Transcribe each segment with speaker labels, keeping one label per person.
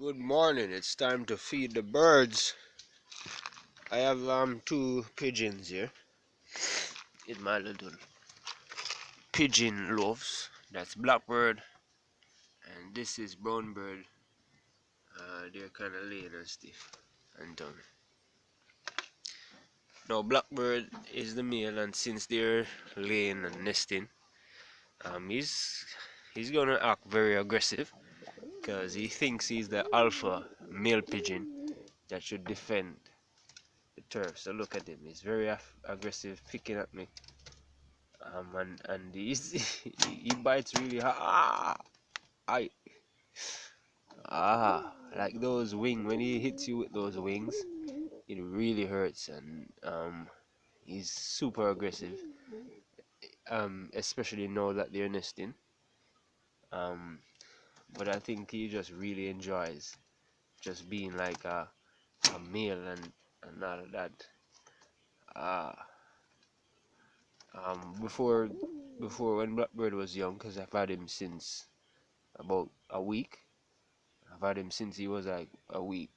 Speaker 1: Good morning. It's time to feed the birds. I have two pigeons here in my little pigeon loaves. That's blackbird and this is brown bird. They're kind of laying and stiff and done. Now blackbird is the male, and since they're laying and nesting, he's gonna act very aggressive because he thinks he's the alpha male pigeon that should defend the turf. So look at him, he's very aggressive, picking at me, and he bites really hard. Like those wings, when he hits you with those wings, it really hurts. And he's super aggressive, especially now that they're nesting. But I think he just really enjoys just being like a male and all of that. Before when Blackbird was young, because I've had him since about a week. I've had him since he was like a week,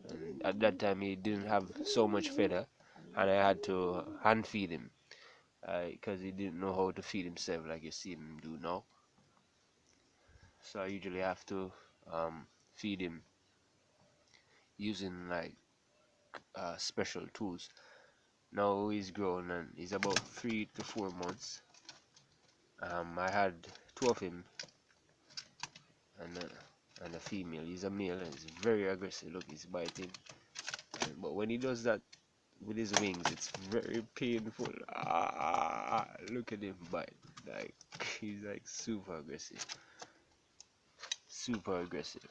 Speaker 1: and at that time he didn't have so much feather, and I had to hand feed him because he didn't know how to feed himself like you see him do now. So I usually have to feed him using like special tools. Now he's grown and he's about 3 to 4 months. I had two of him and a female. He's a male and he's very aggressive. Look, he's biting. But when he does that with his wings, it's very painful. Look at him bite. Like he's like super aggressive. Super aggressive.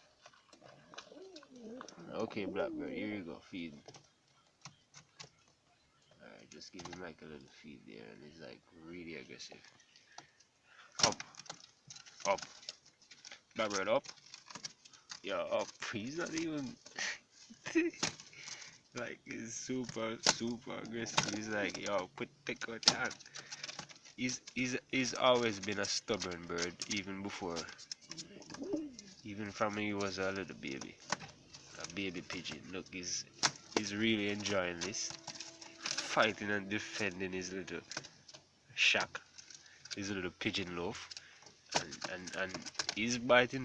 Speaker 1: Okay, Blackbird, here you go, feed. Alright, just give him like a little feed there, and he's like really aggressive. Up, up. Blackbird, up. Yeah, up. He's not even like, he's super aggressive. He's like, yo, take out your hand. He's always been a stubborn bird, even before, even from when he was a little baby, a baby pigeon. Look, he's really enjoying this, fighting and defending his little shack, his little pigeon loaf, and he's biting